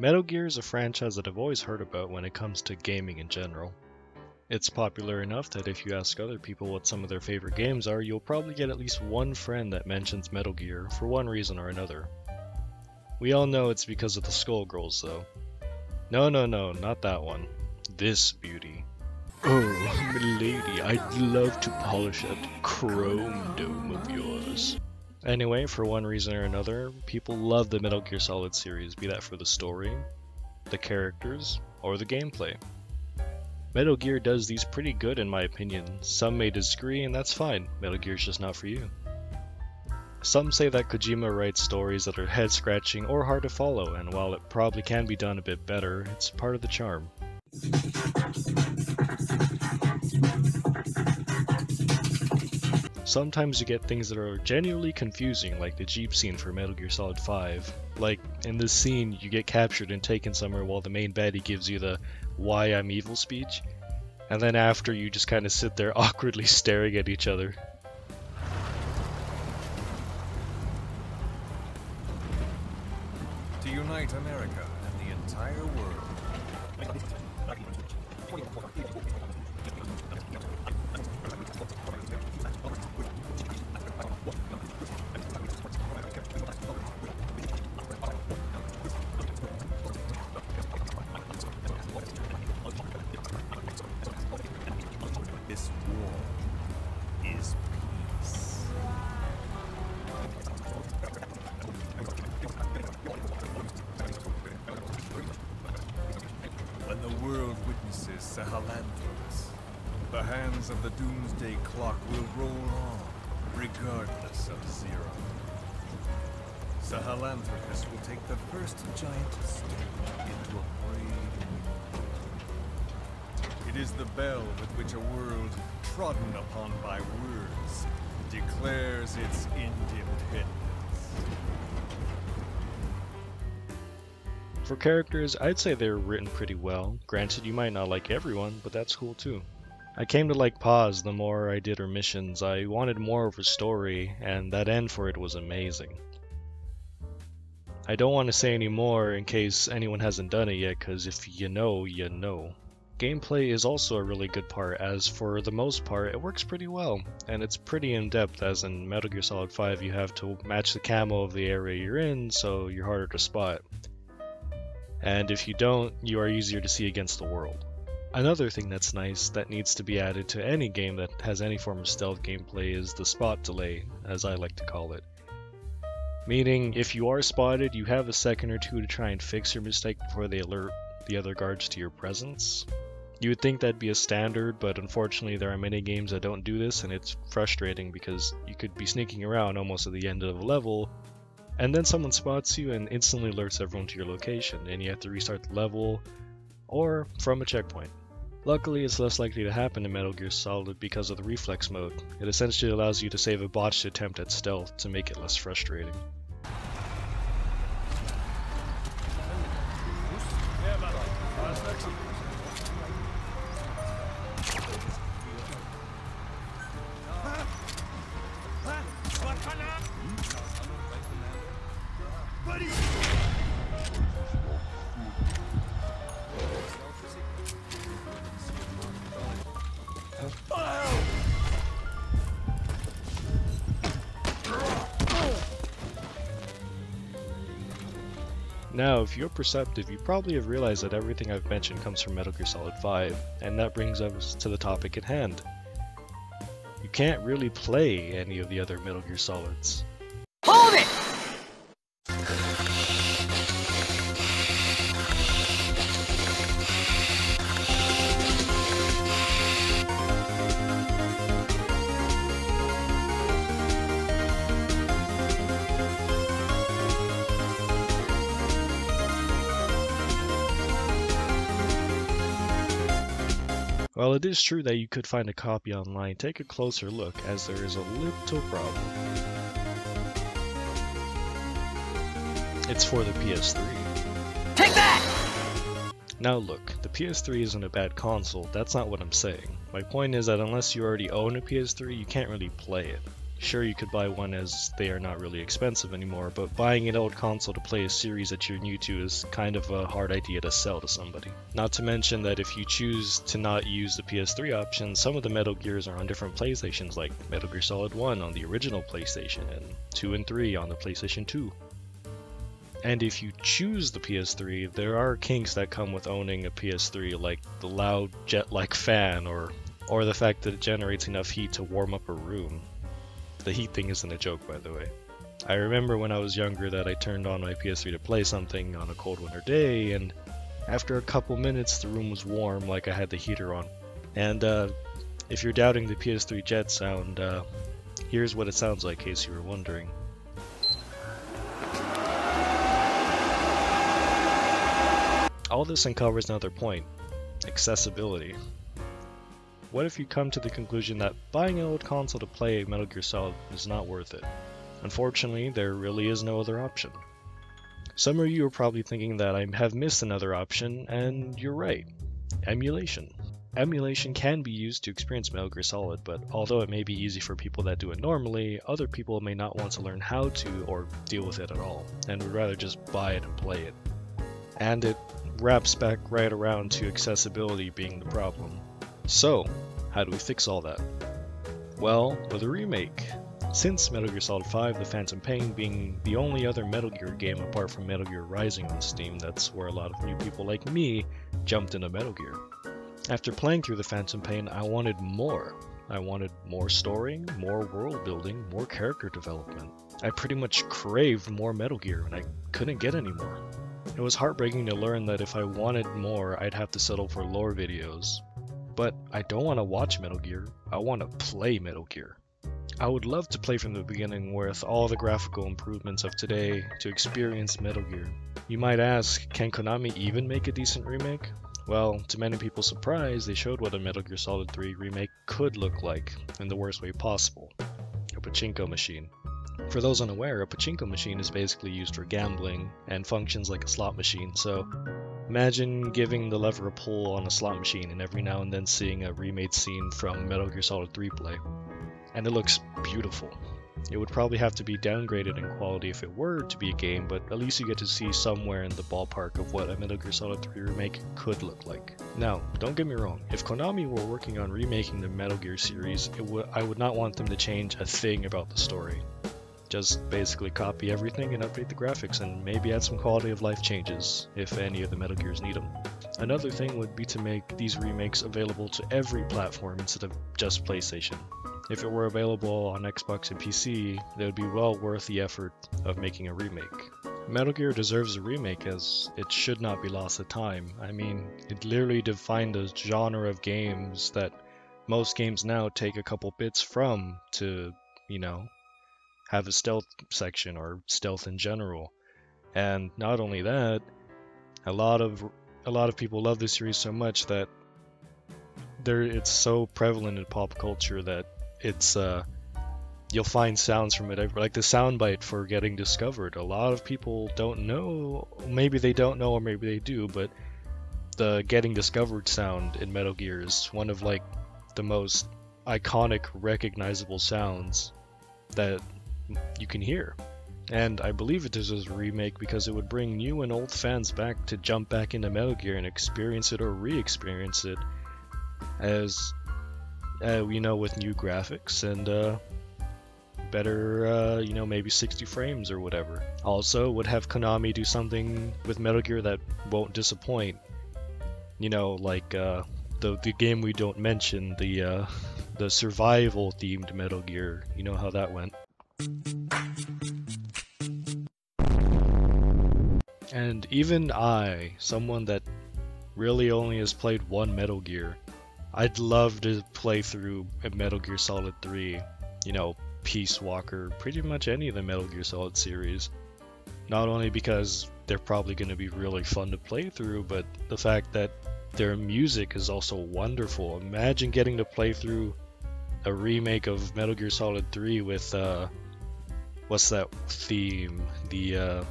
Metal Gear is a franchise that I've always heard about when it comes to gaming in general. It's popular enough that if you ask other people what some of their favorite games are, you'll probably get at least one friend that mentions Metal Gear for one reason or another. We all know it's because of the Skullgirls though. No, not that one. This beauty. Oh, milady, I'd love to polish that chrome dome of yours. Anyway, for one reason or another, people love the Metal Gear Solid series, be that for the story, the characters, or the gameplay. Metal Gear does these pretty good in my opinion. Some may disagree, and that's fine. Metal Gear's just not for you. Some say that Kojima writes stories that are head-scratching or hard to follow, and while it probably can be done a bit better, it's part of the charm. Sometimes you get things that are genuinely confusing, like the Jeep scene for Metal Gear Solid 5. Like, in this scene, you get captured and taken somewhere while the main baddie gives you the "Why I'm Evil" speech, and then after you just kinda sit there awkwardly staring at each other. To unite America and the entire world. This war is peace. When the world witnesses Sahelanthropus, the hands of the doomsday clock will roll on, regardless of zero. Sahelanthropus will take the first giant step into a brave. It is the bell with which a world trodden upon by words declares its independence. For characters, I'd say they're written pretty well. Granted, you might not like everyone, but that's cool too. I came to like Paz the more I did her missions. I wanted more of her story, and that end for it was amazing. I don't want to say any more in case anyone hasn't done it yet, cause if you know, you know. Gameplay is also a really good part, as for the most part it works pretty well, and it's pretty in-depth, as in Metal Gear Solid 5 you have to match the camo of the area you're in, so you're harder to spot. And if you don't, you are easier to see against the world. Another thing that's nice that needs to be added to any game that has any form of stealth gameplay is the spot delay, as I like to call it. Meaning, if you are spotted, you have a second or two to try and fix your mistake before they alert the other guards to your presence. You would think that'd be a standard, but unfortunately there are many games that don't do this, and it's frustrating because you could be sneaking around almost at the end of the level, and then someone spots you and instantly alerts everyone to your location, and you have to restart the level, or from a checkpoint. Luckily, it's less likely to happen in Metal Gear Solid because of the reflex mode. It essentially allows you to save a botched attempt at stealth to make it less frustrating. Now, if you're perceptive, you probably have realized that everything I've mentioned comes from Metal Gear Solid 5, and that brings us to the topic at hand. You can't really play any of the other Metal Gear Solids. Hold it! While it is true that you could find a copy online, take a closer look, as there is a little problem. It's for the PS3. Take that! Now look, the PS3 isn't a bad console, that's not what I'm saying. My point is that unless you already own a PS3, you can't really play it. Sure, you could buy one as they are not really expensive anymore, but buying an old console to play a series that you're new to is kind of a hard idea to sell to somebody. Not to mention that if you choose to not use the PS3 option, some of the Metal Gears are on different PlayStations, like Metal Gear Solid 1 on the original PlayStation, and 2 and 3 on the PlayStation 2. And if you choose the PS3, there are kinks that come with owning a PS3, like the loud jet-like fan, or the fact that it generates enough heat to warm up a room. The heat thing isn't a joke, by the way. I remember when I was younger that I turned on my PS3 to play something on a cold winter day, and after a couple minutes the room was warm like I had the heater on. And if you're doubting the PS3 jet sound, here's what it sounds like in case you were wondering. All this uncovers another point: accessibility. What if you come to the conclusion that buying an old console to play Metal Gear Solid is not worth it? Unfortunately, there really is no other option. Some of you are probably thinking that I have missed another option, and you're right: emulation. Emulation can be used to experience Metal Gear Solid, but although it may be easy for people that do it normally, other people may not want to learn how to or deal with it at all, and would rather just buy it and play it. And it wraps back right around to accessibility being the problem. So, how do we fix all that? Well, with a remake. Since Metal Gear Solid 5: The Phantom Pain being the only other Metal Gear game apart from Metal Gear Rising on Steam, that's where a lot of new people like me jumped into Metal Gear. After playing through The Phantom Pain, I wanted more. I wanted more story, more world building, more character development. I pretty much craved more Metal Gear, and I couldn't get any more. It was heartbreaking to learn that if I wanted more, I'd have to settle for lore videos. But I don't want to watch Metal Gear, I want to play Metal Gear. I would love to play from the beginning with all the graphical improvements of today to experience Metal Gear. You might ask, can Konami even make a decent remake? Well, to many people's surprise, they showed what a Metal Gear Solid 3 remake could look like, in the worst way possible: a pachinko machine. For those unaware, a pachinko machine is basically used for gambling and functions like a slot machine, so imagine giving the lever a pull on a slot machine and every now and then seeing a remade scene from Metal Gear Solid 3 play. And it looks beautiful. It would probably have to be downgraded in quality if it were to be a game, but at least you get to see somewhere in the ballpark of what a Metal Gear Solid 3 remake could look like. Now, don't get me wrong, if Konami were working on remaking the Metal Gear series, I would not want them to change a thing about the story. Just basically copy everything and update the graphics, and maybe add some quality of life changes, if any of the Metal Gears need them. Another thing would be to make these remakes available to every platform instead of just PlayStation. If it were available on Xbox and PC, it would be well worth the effort of making a remake. Metal Gear deserves a remake, as it should not be lost to time. I mean, it literally defined a genre of games that most games now take a couple bits from to, have a stealth section or stealth in general. And not only that, a lot of people love this series so much that it's so prevalent in pop culture that it's you'll find sounds from it like the soundbite for Getting Discovered. A lot of people don't know, maybe they don't know or maybe they do, but the Getting Discovered sound in Metal Gear is one of the most iconic, recognizable sounds that you can hear. And I believe it deserves a remake because it would bring new and old fans back to jump back into Metal Gear and experience it or re-experience it as with new graphics and better, maybe 60 frames or whatever. Also, would have Konami do something with Metal Gear that won't disappoint. The game we don't mention, the survival themed Metal Gear. You know how that went. And even I, someone that really only has played one Metal Gear, I'd love to play through a Metal Gear Solid 3, Peace Walker, pretty much any of the Metal Gear Solid series. Not only because they're probably going to be really fun to play through, but the fact that their music is also wonderful. Imagine getting to play through a remake of Metal Gear Solid 3 with, what's that theme?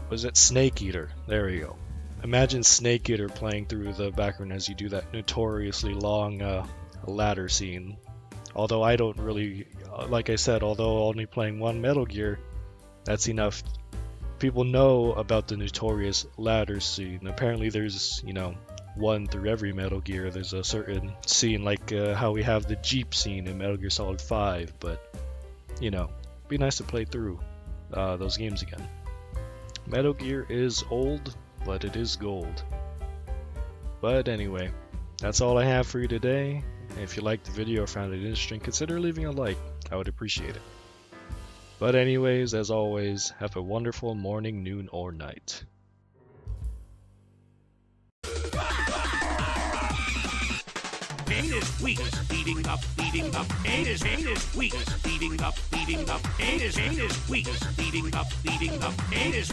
Was it Snake Eater? There you go. Imagine Snake Eater playing through the background as you do that notoriously long ladder scene. Although I don't really, like I said, although only playing one Metal Gear, that's enough. People know about the notorious ladder scene. Apparently there's, you know, one through every Metal Gear. There's a certain scene like how we have the Jeep scene in Metal Gear Solid 5, but, you know, it'd be nice to play through those games again. Metal Gear is old, but it is gold. But anyway, that's all I have for you today. If you liked the video or found it interesting, consider leaving a like. I would appreciate it. But anyways, as always, have a wonderful morning, noon, or night. Pain is weak, speeding up, speeding up. Pain is weak, speeding up, speeding up. Pain is weak, speeding up, speeding up. Pain is